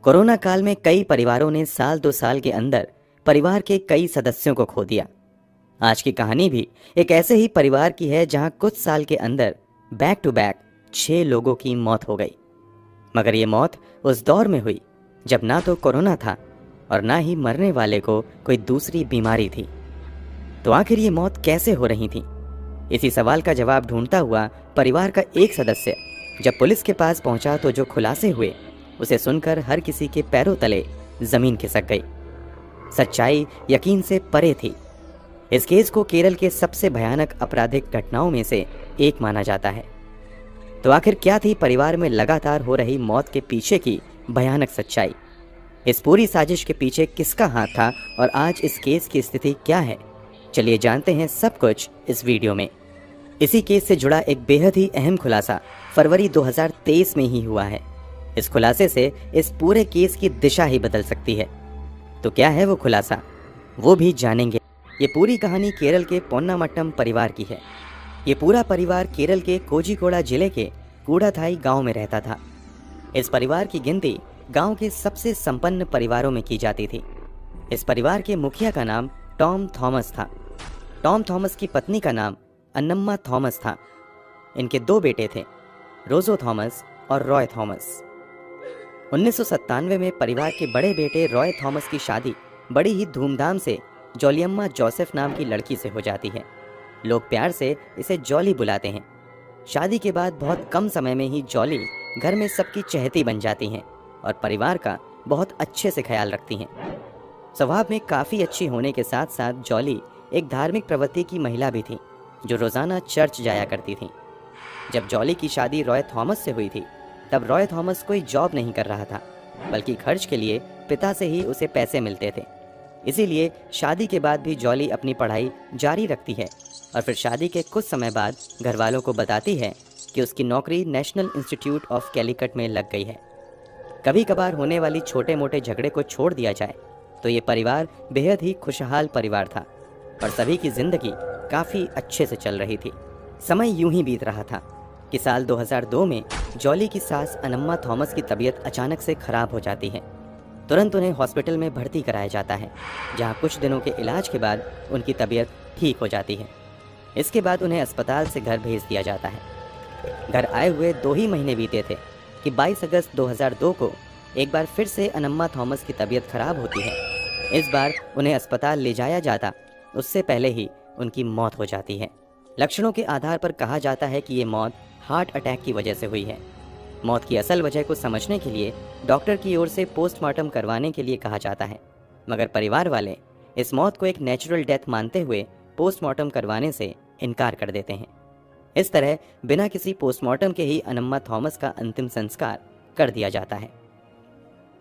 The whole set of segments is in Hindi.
कोरोना काल में कई परिवारों ने साल 2 साल के अंदर परिवार के कई सदस्यों को खो दिया। आज की कहानी भी एक ऐसे ही परिवार की है जहां कुछ साल के अंदर बैक टू बैक 6 लोगों की मौत हो गई। मगर ये मौत उस दौर में हुई जब ना तो कोरोना था और ना ही मरने वाले को कोई दूसरी बीमारी थी। तो आखिर ये मौत कैसे हो रही थी? इसी सवाल का जवाब ढूंढता हुआ परिवार का एक सदस्य जब पुलिस के पास पहुंचा तो जो खुलासे हुए उसे सुनकर हर किसी के पैरों तले जमीन खिसक गई। सच्चाई यकीन से परे थी। इस केस को केरल के सबसे भयानक आपराधिक घटनाओं में से एक माना जाता है। तो आखिर क्या थी परिवार में लगातार हो रही मौत के पीछे की भयानक सच्चाई? इस पूरी साजिश के पीछे किसका हाथ था और आज इस केस की स्थिति क्या है? चलिए जानते हैं सब कुछ इस वीडियो में। इसी केस से जुड़ा एक बेहद ही अहम खुलासा फरवरी 2023 में ही हुआ है। इस खुलासे से इस पूरे केस की दिशा ही बदल सकती है। तो क्या है वो खुलासा, वो भी जानेंगे। ये पूरी कहानी केरल के पोन्नामट्टम परिवार की है। ये पूरा परिवार केरल के कोझिकोड़ा जिले के कूड़ाथाई गांव में रहता था। इस परिवार की गिनती गांव के सबसे संपन्न परिवारों में की जाती थी। इस परिवार के मुखिया का नाम टॉम थॉमस था। टॉम थॉमस की पत्नी का नाम अन्नम्मा थॉमस था। इनके 2 बेटे थे, रोजो थॉमस और रॉय थॉमस। 1997 में परिवार के बड़े बेटे रॉय थॉमस की शादी बड़ी ही धूमधाम से जॉलियम्मा जोसेफ नाम की लड़की से हो जाती है। लोग प्यार से इसे जॉली बुलाते हैं। शादी के बाद बहुत कम समय में ही जॉली घर में सबकी चहेती बन जाती हैं और परिवार का बहुत अच्छे से ख्याल रखती हैं। स्वभाव में काफ़ी अच्छी होने के साथ साथ जॉली एक धार्मिक प्रवृत्ति की महिला भी थी जो रोज़ाना चर्च जाया करती थी। जब जॉली की शादी रॉय थॉमस से हुई थी तब रॉय थॉमस कोई जॉब नहीं कर रहा था, बल्कि खर्च के लिए पिता से ही उसे पैसे मिलते थे। इसीलिए शादी के बाद भी जॉली अपनी पढ़ाई जारी रखती है और फिर शादी के कुछ समय बाद घर वालों को बताती है कि उसकी नौकरी नेशनल इंस्टीट्यूट ऑफ कैलिकट में लग गई है। कभी कभार होने वाली छोटे मोटे झगड़े को छोड़ दिया जाए तो ये परिवार बेहद ही खुशहाल परिवार था और सभी की जिंदगी काफ़ी अच्छे से चल रही थी। समय यूं ही बीत रहा था कि साल 2002 में जॉली की सास अन्नम्मा थॉमस की तबीयत अचानक से खराब हो जाती है। तुरंत उन्हें हॉस्पिटल में भर्ती कराया जाता है, जहां कुछ दिनों के इलाज के बाद उनकी तबीयत ठीक हो जाती है। इसके बाद उन्हें अस्पताल से घर भेज दिया जाता है। घर आए हुए 2 ही महीने बीते थे कि 22 अगस्त 2002 को एक बार फिर से अन्नम्मा थॉमस की तबीयत खराब होती है। इस बार उन्हें अस्पताल ले जाया जाता उससे पहले ही उनकी मौत हो जाती है। लक्षणों के आधार पर कहा जाता है कि ये मौत हार्ट अटैक की वजह से हुई है। मौत की असल वजह को समझने के लिए डॉक्टर की ओर से पोस्टमार्टम करवाने के लिए कहा जाता है, मगर परिवार वाले इस मौत को एक नेचुरल डेथ मानते हुए पोस्टमार्टम करवाने से इनकार कर देते हैं। इस तरह बिना किसी पोस्टमार्टम के ही अन्नम्मा थॉमस का अंतिम संस्कार कर दिया जाता है।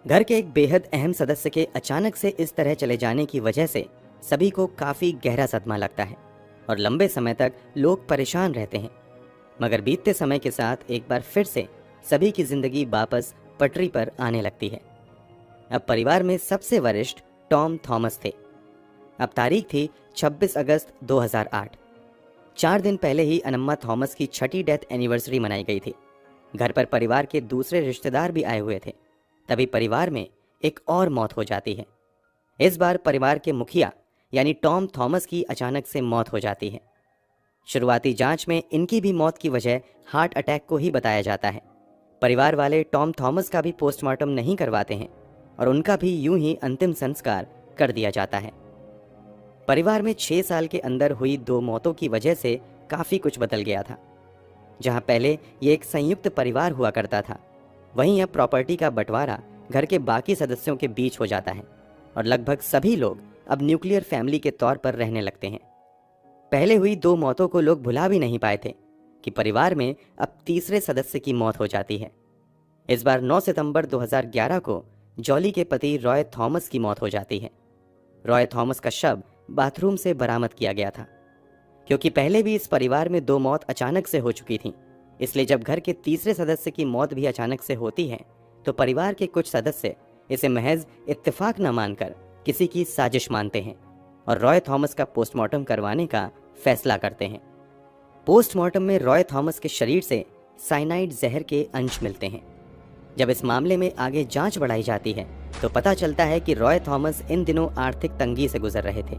घर के एक बेहद अहम सदस्य के अचानक से इस तरह चले जाने की वजह से सभी को काफ़ी गहरा सदमा लगता है और लंबे समय तक लोग परेशान रहते हैं। मगर बीतते समय के साथ एक बार फिर से सभी की जिंदगी वापस पटरी पर आने लगती है। अब परिवार में सबसे वरिष्ठ टॉम थॉमस थे। अब तारीख थी 26 अगस्त 2008। 4 दिन पहले ही अन्नम्मा थॉमस की 6ठी डेथ एनिवर्सरी मनाई गई थी। घर पर परिवार के दूसरे रिश्तेदार भी आए हुए थे। तभी परिवार में एक और मौत हो जाती है। इस बार परिवार के मुखिया यानी टॉम थॉमस की अचानक से मौत हो जाती है। शुरुआती जांच में इनकी भी मौत की वजह हार्ट अटैक को ही बताया जाता है। परिवार वाले टॉम थॉमस का भी पोस्टमार्टम नहीं करवाते हैं और उनका भी यूं ही अंतिम संस्कार कर दिया जाता है। परिवार में 6 साल के अंदर हुई 2 मौतों की वजह से काफ़ी कुछ बदल गया था। जहां पहले ये एक संयुक्त परिवार हुआ करता था, वहीं अब प्रॉपर्टी का बंटवारा घर के बाकी सदस्यों के बीच हो जाता है और लगभग सभी लोग अब न्यूक्लियर फैमिली के तौर पर रहने लगते हैं। पहले हुई 2 मौतों को लोग भुला भी नहीं पाए थे कि परिवार में अब तीसरे सदस्य की मौत हो जाती है। इस बार 9 सितंबर 2011 को जॉली के पति रॉय थॉमस की मौत हो जाती है। रॉय थॉमस का शव बाथरूम से बरामद किया गया था। क्योंकि पहले भी इस परिवार में 2 मौत अचानक से हो चुकी थी, इसलिए जब घर के तीसरे सदस्य की मौत भी अचानक से होती है तो परिवार के कुछ सदस्य इसे महज इत्तेफाक न मानकर किसी की साजिश मानते हैं और रॉय थॉमस का पोस्टमार्टम करवाने का फैसला करते हैं। पोस्टमार्टम में रॉय थॉमस के शरीर से साइनाइड जहर के अंश मिलते हैं। जब इस मामले में आगे जांच बढ़ाई जाती है तो पता चलता है कि रॉय थॉमस इन दिनों आर्थिक तंगी से गुजर रहे थे।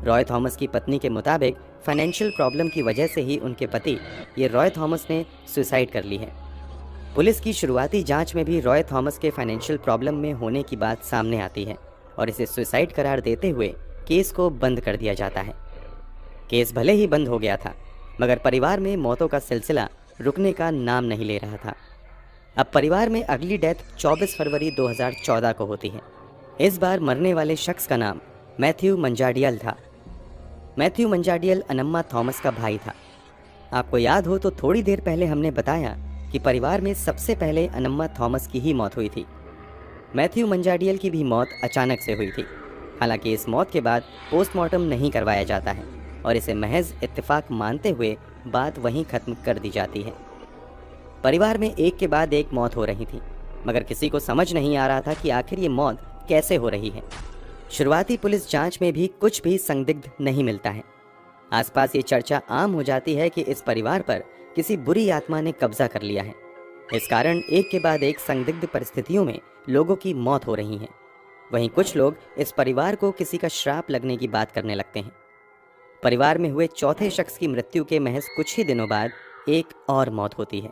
रॉय थॉमस की पत्नी के मुताबिक फाइनेंशियल प्रॉब्लम की वजह से ही उनके पति ये रॉय थॉमस ने सुसाइड कर ली है। पुलिस की शुरुआती जांच में भी रॉय थॉमस के फाइनेंशियल प्रॉब्लम में होने की बात सामने आती है और इसे सुसाइड करार देते हुए केस को बंद कर दिया जाता है। केस भले ही बंद हो गया था, मगर परिवार में मौतों का सिलसिला रुकने का नाम नहीं ले रहा था। अब परिवार में अगली डेथ 24 फरवरी 2014 को होती है। इस बार मरने वाले शख्स का नाम मैथ्यू मंजाडियल था। मैथ्यू मंजाडियल अनम्मा थॉमस का भाई था। आपको याद हो तो थोड़ी देर पहले हमने बताया कि परिवार में सबसे पहले अनम्मा थॉमस की ही मौत हुई थी। मैथ्यू मंजाडियल की भी मौत अचानक से हुई थी। हालांकि इस मौत के बाद पोस्टमार्टम नहीं करवाया जाता है और इसे महज इत्तेफाक मानते हुए बात वहीं खत्म कर दी जाती है। परिवार में एक के बाद एक मौत हो रही थी, मगर किसी को समझ नहीं आ रहा था कि आखिर ये मौत कैसे हो रही है। शुरुआती पुलिस जांच में भी कुछ भी संदिग्ध नहीं मिलता है। आसपास ये चर्चा आम हो जाती है कि इस परिवार पर किसी बुरी आत्मा ने कब्जा कर लिया है। इस कारण एक के बाद एक संदिग्ध परिस्थितियों में लोगों की मौत हो रही है। वहीं कुछ लोग इस परिवार को किसी का श्राप लगने की बात करने लगते हैं। परिवार में हुए चौथे शख्स की मृत्यु के महज कुछ ही दिनों बाद एक और मौत होती है।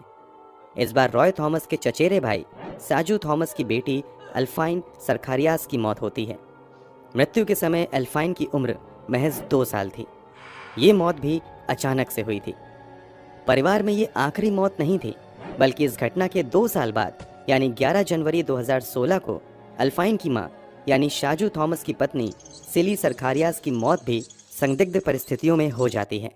इस बार रॉय थॉमस के चचेरे भाई साजू थॉमस की बेटी अल्फाइन सरखारियास की मौत होती है। मृत्यु के समय अल्फाइन की उम्र महज 2 साल थी। ये मौत भी अचानक से हुई थी। परिवार में ये आखिरी मौत नहीं थी, बल्कि इस घटना के 2 साल बाद यानी 11 जनवरी 2016 को अल्फाइन की मां यानी शाजू थॉमस की पत्नी सिली सरखारियास की मौत भी संदिग्ध परिस्थितियों में हो जाती है।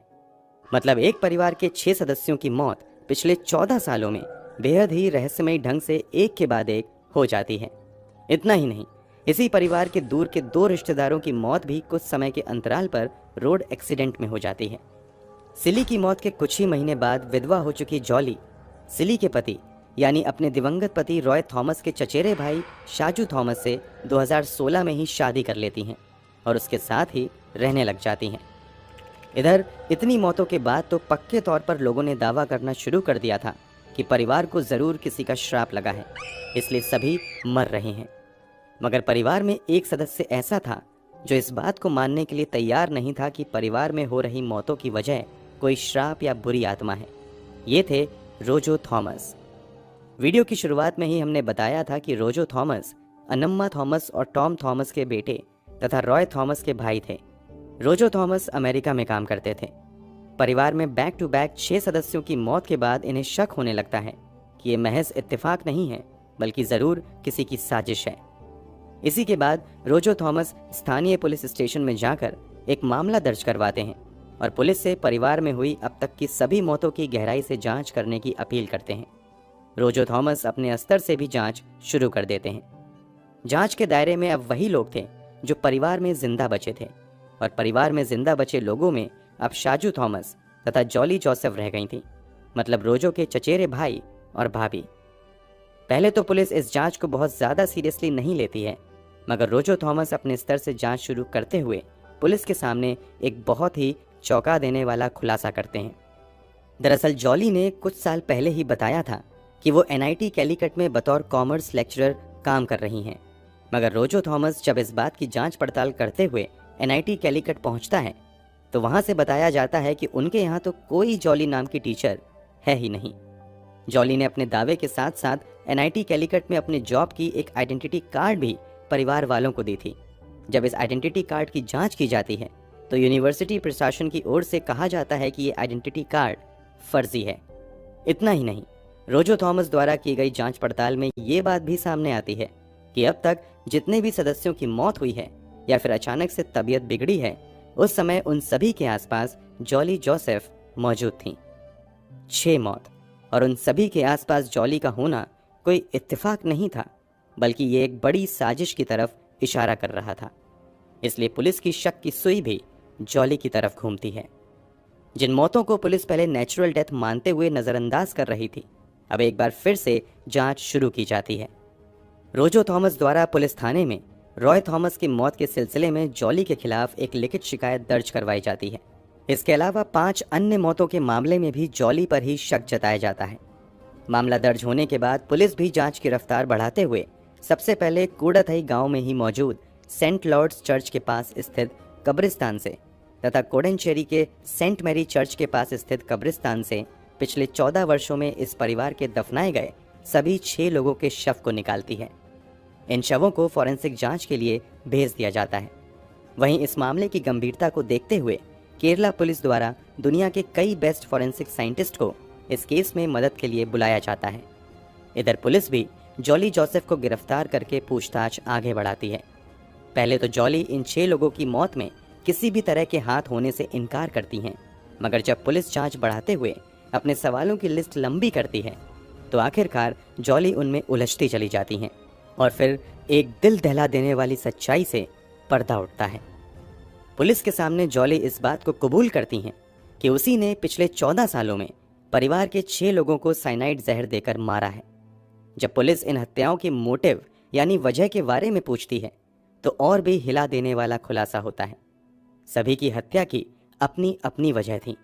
मतलब एक परिवार के 6 सदस्यों की मौत पिछले 14 सालों में बेहद ही रहस्यमयी ढंग से एक के बाद एक हो जाती है। इतना ही नहीं, इसी परिवार के दूर के 2 रिश्तेदारों की मौत भी कुछ समय के अंतराल पर रोड एक्सीडेंट में हो जाती है। सिली की मौत के कुछ ही महीने बाद विधवा हो चुकी जॉली सिली के पति यानी अपने दिवंगत पति रॉय थॉमस के चचेरे भाई शाजू थॉमस से 2016 में ही शादी कर लेती हैं और उसके साथ ही रहने लग जाती हैं। इधर इतनी मौतों के बाद तो पक्के तौर पर लोगों ने दावा करना शुरू कर दिया था कि परिवार को जरूर किसी का श्राप लगा है, इसलिए सभी मर रहे हैं। मगर परिवार में एक सदस्य ऐसा था जो इस बात को मानने के लिए तैयार नहीं था कि परिवार में हो रही मौतों की वजह कोई श्राप या बुरी आत्मा है। ये थे रोजो थॉमस। वीडियो की शुरुआत में ही हमने बताया था कि रोजो थॉमस अनम्मा थॉमस और टॉम थॉमस के बेटे तथा रॉय थॉमस के भाई थे। रोजो थॉमस अमेरिका में काम करते थे। परिवार में बैक टू बैक 6 सदस्यों की मौत के बाद इन्हें शक होने लगता है कि ये महज इत्तेफाक नहीं है, बल्कि जरूर किसी की साजिश है। इसी के बाद रोजो थॉमस स्थानीय पुलिस स्टेशन में जाकर एक मामला दर्ज करवाते हैं और पुलिस से परिवार में हुई अब तक की सभी मौतों की गहराई से जांच करने की अपील करते हैं। रोजो थॉमस अपने स्तर से भी जांच शुरू कर देते हैं। जांच के दायरे में अब वही लोग थे जो परिवार में जिंदा बचे थे और परिवार में जिंदा बचे लोगों में अब शाजू थॉमस तथा जॉली जोसेफ रह गई थी, मतलब रोजो के चचेरे भाई और भाभी। पहले तो पुलिस इस जांच को बहुत ज्यादा सीरियसली नहीं लेती है, मगर रोजो थॉमस अपने स्तर से जांच शुरू करते हुए पुलिस के सामने एक बहुत ही चौंका देने वाला खुलासा करते हैं। दरअसल जॉली ने कुछ साल पहले ही बताया था कि वो NIT कैलीकट में बतौर कॉमर्स लेक्चरर काम कर रही हैं, मगर रोजो थॉमस जब इस बात की जांच पड़ताल करते हुए NIT कैलीकट पहुंचता है तो वहां से बताया जाता है कि उनके यहाँ तो कोई जॉली नाम की टीचर है ही नहीं। जॉली ने अपने दावे के साथ साथ NIT कैलीकट में अपने जॉब की एक आइडेंटिटी कार्ड भी परिवार वालों को दी थी। जब इस आइडेंटिटी कार्ड की जांच की जाती है तो यूनिवर्सिटी प्रशासन की ओर से कहा जाता है कि ये आइडेंटिटी कार्ड फर्जी है। इतना ही नहीं, रोजो थॉमस द्वारा की गई जांच पड़ताल में ये बात भी सामने आती है कि अब तक जितने भी सदस्यों की मौत हुई है या फिर अचानक से तबीयत बिगड़ी है, उस समय उन सभी के आसपास जॉली जोसेफ मौजूद थी। 6 मौत, और उन सभी के आसपास जॉली का होना कोई इत्तेफाक नहीं था, बल्कि ये एक बड़ी साजिश की तरफ इशारा कर रहा था। इसलिए पुलिस की शक की सुई भी जॉली की तरफ घूमती है। जिन मौतों को पुलिस पहले नेचुरल डेथ मानते हुए नजरअंदाज कर रही थी, अब एक बार फिर से जांच शुरू की जाती है। रोजो थॉमस द्वारा पुलिस थाने में रॉय थॉमस की मौत के सिलसिले में जॉली के खिलाफ एक लिखित शिकायत दर्ज करवाई जाती है। इसके अलावा 5 अन्य मौतों के मामले में भी जॉली पर ही शक जताया जाता है। मामला दर्ज होने के बाद पुलिस भी जांच की रफ्तार बढ़ाते हुए सबसे पहले कूड़ाथई गांव में ही मौजूद सेंट लॉर्ड्स चर्च के पास स्थित कब्रिस्तान से तथा कोडनचेरी के सेंट मैरी चर्च के पास स्थित कब्रिस्तान से पिछले 14 वर्षों में इस परिवार के दफनाए गए सभी 6 लोगों के शव को निकालती है। इन शवों को फॉरेंसिक जांच के लिए भेज दिया जाता है। वहीं इस मामले की गंभीरता को देखते हुए केरला पुलिस द्वारा दुनिया के कई बेस्ट फॉरेंसिक साइंटिस्ट को इस केस में मदद के लिए बुलाया जाता है। इधर पुलिस भी जॉली जोसेफ को गिरफ्तार करके पूछताछ आगे बढ़ाती है। पहले तो जॉली इन 6 लोगों की मौत में किसी भी तरह के हाथ होने से इनकार करती हैं, मगर जब पुलिस जांच बढ़ाते हुए अपने सवालों की लिस्ट लंबी करती है तो आखिरकार जॉली उनमें उलझती चली जाती हैं और फिर एक दिल दहला देने वाली सच्चाई से पर्दा उठता है। पुलिस के सामने जॉली इस बात को कबूल करती हैं कि उसी ने पिछले 14 सालों में परिवार के 6 लोगों को साइनाइड जहर देकर मारा है। जब पुलिस इन हत्याओं के मोटिव यानी वजह के बारे में पूछती है तो और भी हिला देने वाला खुलासा होता है। सभी की हत्या की अपनी अपनी वजह थी।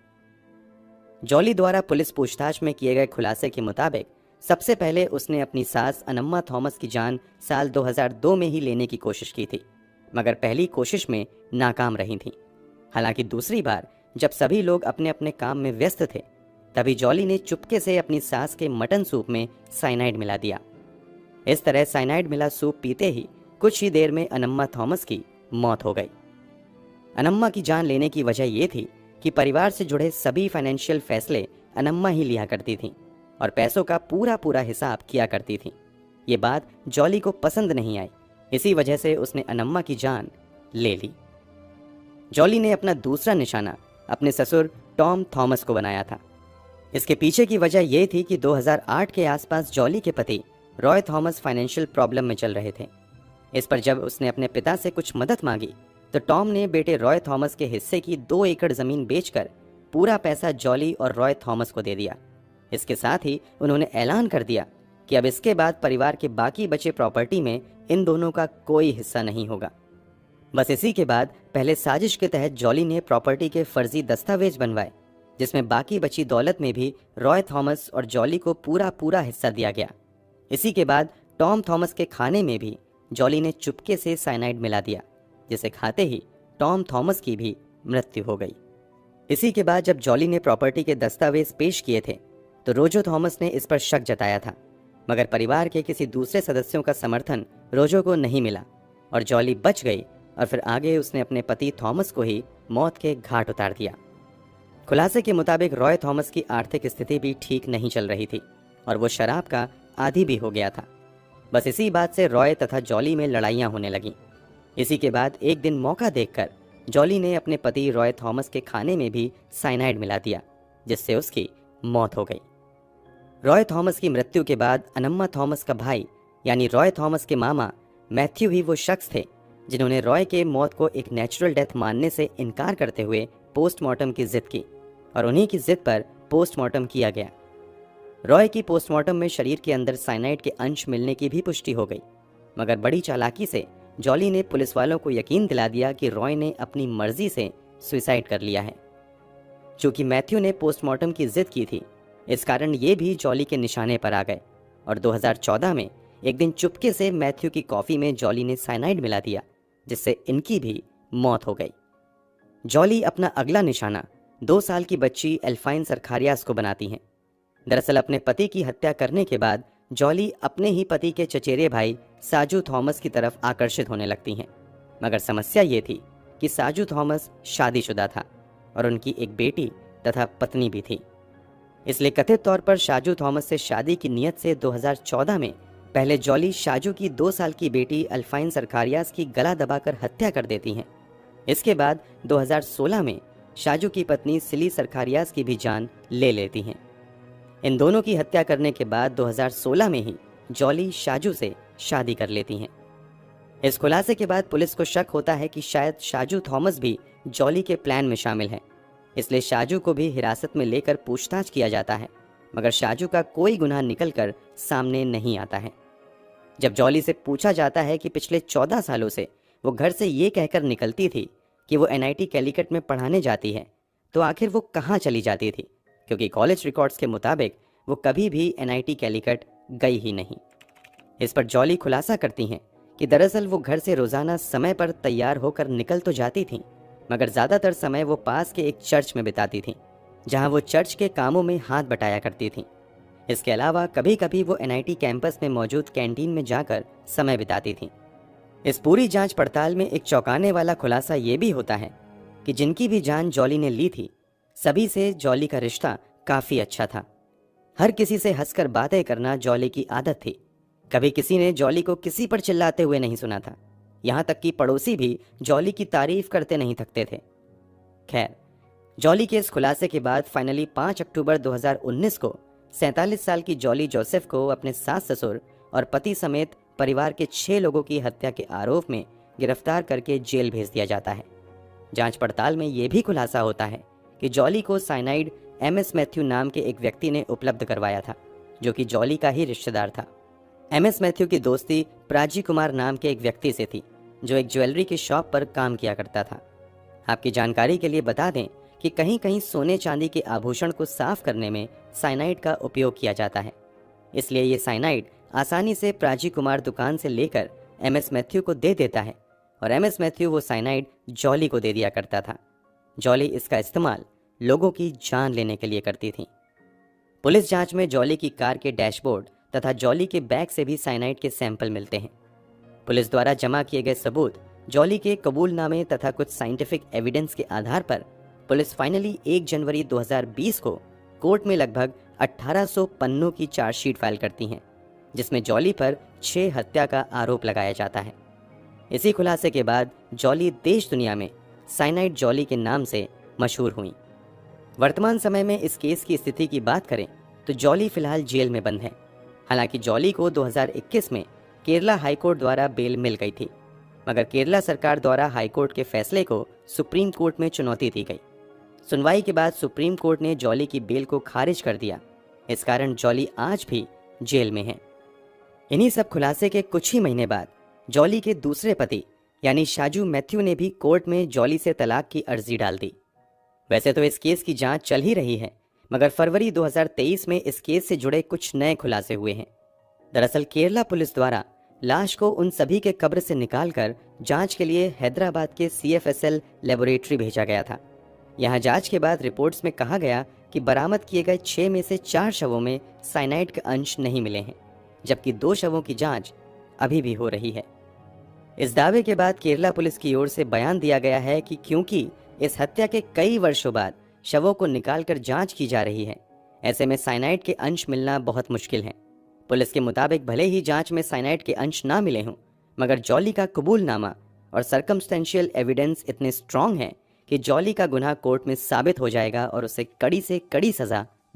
जॉली द्वारा पुलिस पूछताछ में किए गए खुलासे के मुताबिक सबसे पहले उसने अपनी सास अनम्मा थॉमस की जान साल 2002 में ही लेने की कोशिश की थी, मगर पहली कोशिश में नाकाम रही थी। हालांकि दूसरी बार जब सभी लोग अपने अपने काम में व्यस्त थे तभी जॉली ने चुपके से अपनी सास के मटन सूप में साइनाइड मिला दिया। इस तरह साइनाइड मिला सूप पीते ही कुछ ही देर में अनम्मा थॉमस की मौत हो गई। अनम्मा की जान लेने की वजह यह थी कि परिवार से जुड़े सभी फाइनेंशियल फैसले अनम्मा ही लिया करती थी और पैसों का पूरा हिसाब किया करती थी। ये बात जॉली को पसंद नहीं आई, इसी वजह से उसने अनम्मा की जान ले ली। जॉली ने अपना दूसरा निशाना अपने ससुर टॉम थॉमस को बनाया था। इसके पीछे की वजह यह थी कि 2008 के आसपास जॉली के पति रॉय थॉमस फाइनेंशियल प्रॉब्लम में चल रहे थे। इस पर जब उसने अपने पिता से कुछ मदद मांगी तो टॉम ने बेटे रॉय थॉमस के हिस्से की 2 एकड़ जमीन बेचकर पूरा पैसा जॉली और रॉय थॉमस को दे दिया। इसके साथ ही उन्होंने ऐलान कर दिया कि अब इसके बाद परिवार के बाकी बचे प्रॉपर्टी में इन दोनों का कोई हिस्सा नहीं होगा। बस इसी के बाद पहले साजिश के तहत जॉली ने प्रॉपर्टी के फर्जी दस्तावेज बनवाए, जिसमें बाकी बची दौलत में भी रॉय थॉमस और जॉली को पूरा हिस्सा दिया गया। इसी के बाद टॉम थॉमस के खाने में भी जॉली ने चुपके से साइनाइड मिला दिया, जिसे खाते ही टॉम थॉमस की भी मृत्यु हो गई। इसी के बाद जब जॉली ने प्रॉपर्टी के दस्तावेज पेश किए थे तो रोजो थॉमस ने इस पर शक जताया था, मगर परिवार के किसी दूसरे सदस्यों का समर्थन रोजो को नहीं मिला और जॉली बच गई और फिर आगे उसने अपने पति थॉमस को ही मौत के घाट उतार दिया। खुलासे के मुताबिक रॉय थॉमस की आर्थिक स्थिति भी ठीक नहीं चल रही थी और वो शराब का आदी भी हो गया था। बस इसी बात से रॉय तथा जॉली में लड़ाइयाँ होने लगीं। इसी के बाद एक दिन मौका देखकर जॉली ने अपने पति रॉय थॉमस के खाने में भी साइनाइड मिला दिया, जिससे उसकी मौत हो गई। रॉय थॉमस की मृत्यु के बाद अनम्मा थॉमस का भाई यानी रॉय थॉमस के मामा मैथ्यू ही वो शख्स थे जिन्होंने रॉय के मौत को एक नेचुरल डेथ मानने से इनकार करते हुए पोस्टमार्टम की जिद की और उन्हीं की जिद पर पोस्टमार्टम किया गया। रॉय की पोस्टमार्टम में शरीर के अंदर साइनाइड के अंश मिलने की भी पुष्टि हो गई, मगर बड़ी चालाकी से जॉली ने पुलिस वालों को यकीन दिला दिया कि रॉय ने अपनी मर्जी से सुसाइड कर लिया है। चूंकि मैथ्यू ने पोस्टमार्टम की जिद की थी, इस कारण ये भी जॉली के निशाने पर आ गए और 2014 में एक दिन चुपके से मैथ्यू की कॉफी में जॉली ने साइनाइड मिला दिया, जिससे इनकी भी मौत हो गई। जॉली अपना अगला निशाना 2 साल की बच्ची एल्फाइन सरखारियास को बनाती हैं। दरअसल अपने पति की हत्या करने के बाद जॉली अपने ही पति के चचेरे भाई साजू थॉमस की तरफ आकर्षित होने लगती हैं, मगर समस्या ये थी कि साजू थॉमस शादीशुदा था और उनकी एक बेटी तथा पत्नी भी थी। इसलिए कथित तौर पर साजू थॉमस से शादी की नीयत से 2014 में पहले जॉली साजू की 2 साल की बेटी अल्फाइन सरखारियास की गला दबाकर हत्या कर देती हैं। इसके बाद 2016 में साजू की पत्नी सिली सरखारियास की भी जान ले लेती हैं। इन दोनों की हत्या करने के बाद 2016 में ही जॉली साजू से शादी कर लेती हैं। इस खुलासे के बाद पुलिस को शक होता है कि शायद साजू थॉमस भी जॉली के प्लान में शामिल है, इसलिए साजू को भी हिरासत में लेकर पूछताछ किया जाता है, मगर साजू का कोई गुनाह निकलकर सामने नहीं आता है। जब जॉली से पूछा जाता है कि पिछले 14 सालों से वो घर से ये कहकर निकलती थी कि वो NIT कैलिकट में पढ़ाने जाती है, तो आखिर वो कहाँ चली जाती थी, क्योंकि कॉलेज रिकॉर्ड्स के मुताबिक वो कभी भी एनआईटी कैलीकट गई ही नहीं। इस पर जॉली खुलासा करती हैं कि दरअसल वो घर से रोजाना समय पर तैयार होकर निकल तो जाती थीं, मगर ज़्यादातर समय वो पास के एक चर्च में बिताती थीं, जहां वो चर्च के कामों में हाथ बटाया करती थीं। इसके अलावा कभी कभी वो एनआईटी कैंपस में मौजूद कैंटीन में जाकर समय बिताती थीं। इस पूरी जांच पड़ताल में एक चौंकाने वाला खुलासा ये भी होता है कि जिनकी भी जान जॉली ने ली थी, सभी से जॉली का रिश्ता काफ़ी अच्छा था। हर किसी से हंसकर बातें करना जॉली की आदत थी। कभी किसी ने जॉली को किसी पर चिल्लाते हुए नहीं सुना था। यहाँ तक कि पड़ोसी भी जॉली की तारीफ करते नहीं थकते थे। खैर, जॉली के इस खुलासे के बाद फाइनली 5 अक्टूबर 2019 को 47 साल की जॉली जोसेफ को अपने सास ससुर और पति समेत परिवार के 6 लोगों की हत्या के आरोप में गिरफ्तार करके जेल भेज दिया जाता है। जांच पड़ताल में यह भी खुलासा होता है कि जॉली को साइनाइड एमएस मैथ्यू नाम के एक व्यक्ति ने उपलब्ध करवाया था, जो कि जॉली का ही रिश्तेदार था। एमएस मैथ्यू की दोस्ती प्राची कुमार नाम के एक व्यक्ति से थी, जो एक ज्वेलरी की शॉप पर काम किया करता था। आपकी जानकारी के लिए बता दें कि कहीं कहीं सोने चांदी के आभूषण को साफ करने में साइनाइड का उपयोग किया जाता है। इसलिए ये साइनाइड आसानी से प्राची कुमार दुकान से लेकर एमएस मैथ्यू को दे देता है और एमएस मैथ्यू वो साइनाइड जॉली को दे दिया करता था। जॉली इसका इस्तेमाल लोगों की जान लेने के लिए करती थी। पुलिस जांच में जॉली की कार के डैशबोर्ड तथा जॉली के बैग से भी साइनाइड के सैंपल मिलते हैं। पुलिस द्वारा जमा किए गए सबूत, जॉली के कबूलनामे तथा कुछ साइंटिफिक एविडेंस के आधार पर पुलिस फाइनली 1 जनवरी 2020 को कोर्ट में लगभग 1800 पन्नों की चार्जशीट फाइल करती हैं, जिसमें जॉली पर 6 हत्या का आरोप लगाया जाता है। इसी खुलासे के बाद जॉली देश दुनिया में साइनाइड जॉली के नाम से मशहूर हुई। वर्तमान समय में इस केस की स्थिति की बात करें तो जॉली फिलहाल जेल में बंद है। हालांकि जॉली को 2021 में केरला हाईकोर्ट द्वारा बेल मिल गई थी, मगर केरला सरकार द्वारा हाईकोर्ट के फैसले को सुप्रीम कोर्ट में चुनौती दी गई। सुनवाई के बाद सुप्रीम कोर्ट ने जॉली की बेल को खारिज कर दिया। इस कारण जॉली आज भी जेल में है। इन्हीं सब खुलासे के कुछ ही महीने बाद जॉली के दूसरे पति यानी शाजू मैथ्यू ने भी कोर्ट में जॉली से तलाक की अर्जी डाल दी। वैसे तो इस केस की जांच चल ही रही है, मगर फरवरी 2023 में इस केस से जुड़े कुछ नए खुलासे हुए हैं। दरअसल केरला पुलिस द्वारा लाश को उन सभी के कब्र से निकालकर जांच के लिए हैदराबाद के CFSL लेबोरेटरी भेजा गया था। यहां जांच के बाद रिपोर्ट्स में कहा गया कि बरामद किए गए 6 में से 4 शवों में साइनाइड के अंश नहीं मिले हैं, जबकि 2 शवों की जांच अभी भी हो रही है। इस दावे के बाद केरला पुलिस की ओर से बयान दिया गया है कि क्योंकि इस हत्या के कई वर्षों बाद शवों को निकालकर जांच की जा रही है, ऐसे में साइनाइड के अंश मिलना बहुत मुश्किल है। पुलिस के मुताबिक भले ही जांच में साइनाइड के अंश ना मिले हों, मगर जॉली का कबूलनामा और सर्कमस्टेंशियल एविडेंस इतने स्ट्रांग हैं कि जॉली का गुनाह कोर्ट में साबित हो जाएगा और उसे कड़ी से कड़ी सजा